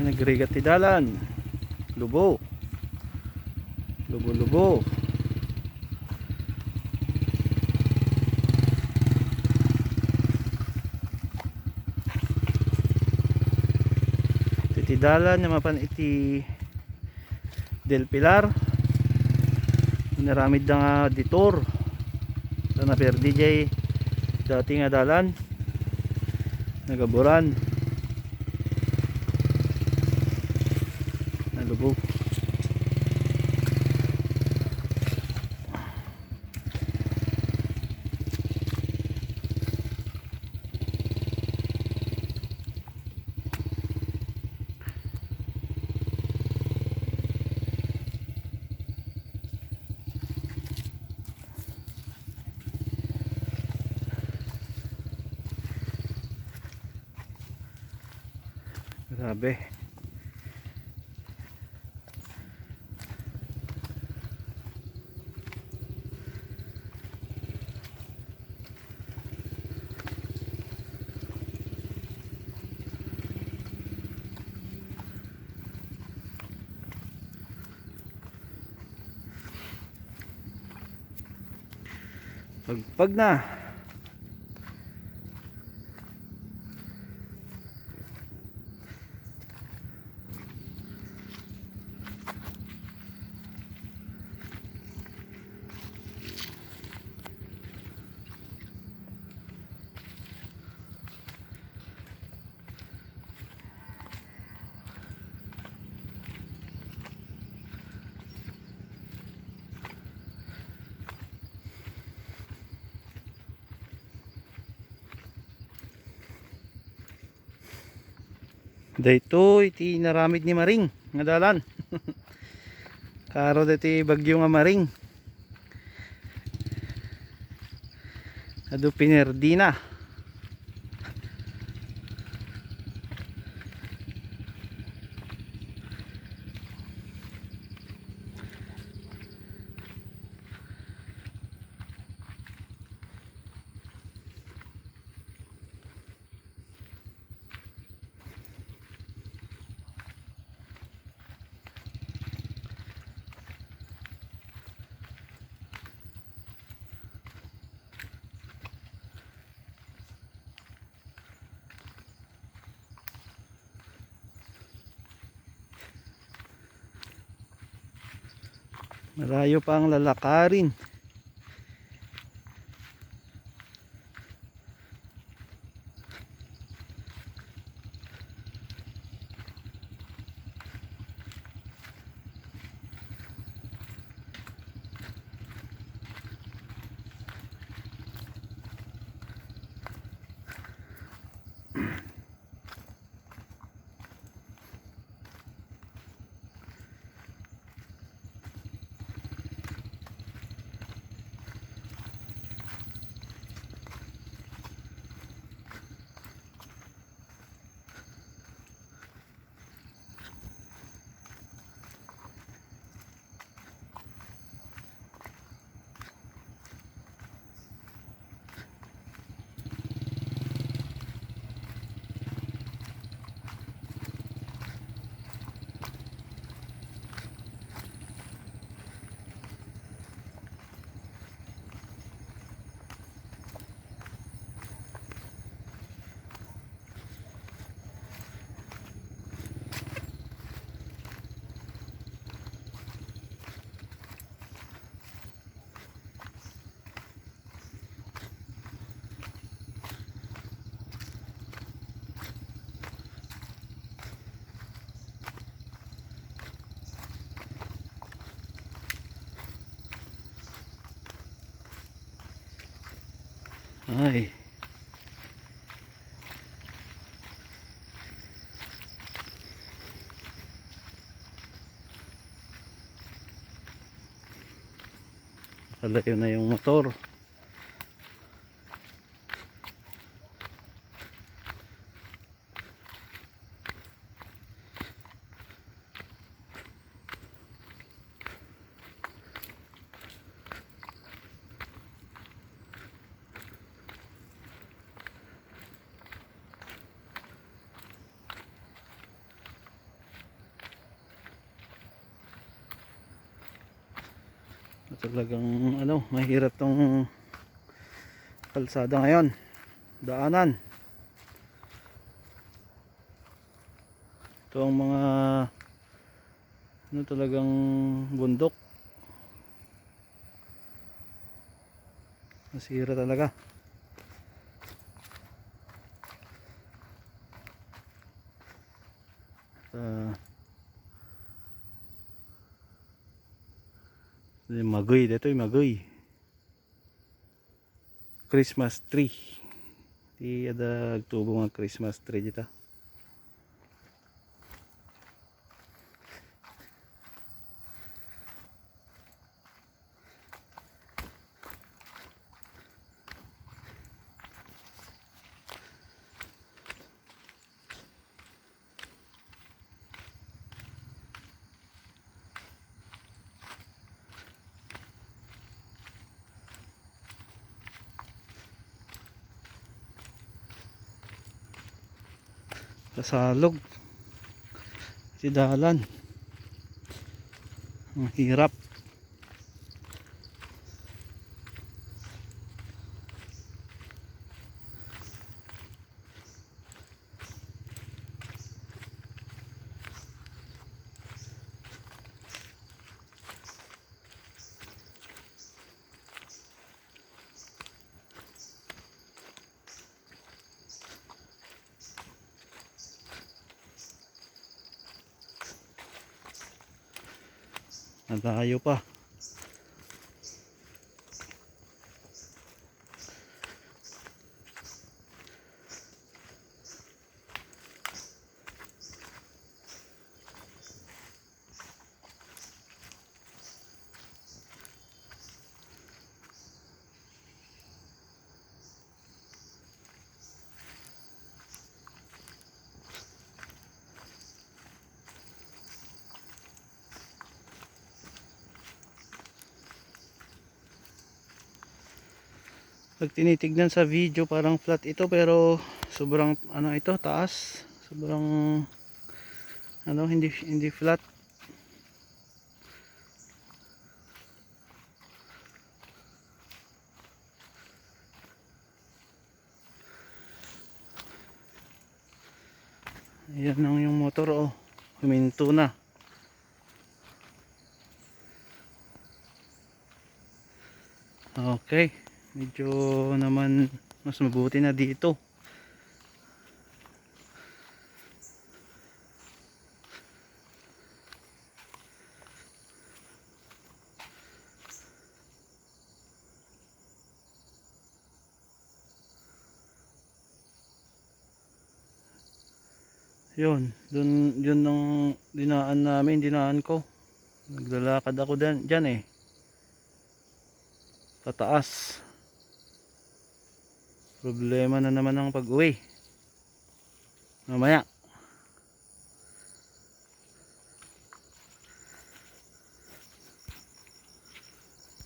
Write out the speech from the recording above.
Nagrigat ti dalan. Lubo. Lubo. Ti dalan na mapan iti Del Pilar. Naramid na nga ditor. Sana per DJ dati nga dalan. Nagaburan. Nalubog. Grabe. Pagpag na. Dayto iti naramid ni Maring nga dalan. Karo dati bagyo nga Maring. Adu pinerdina. Malayo pa ang lalakarin. Ay. Alayo na yung motor. talagang ano, mahirap tong kalsada ngayon, daanan. Ito ang mga ano, talagang bundok, nasira talaga. Magoy dito, magoy Christmas tree, di ada tubo nga Christmas tree dito. Kasalog si dalan, ang hirap. Nalayo pa. Pag tinitignan sa video parang flat ito, pero sobrang ano ito, taas. Sobrang ano, hindi flat. Ayan lang yung motor, oh. Huminto na. Okay. Medyo naman mas mabuti na dito. Yun ang dinaan ko. Naglalakad ako dyan eh. Pataas. Problema na naman ang pag-uwi. Mamaya.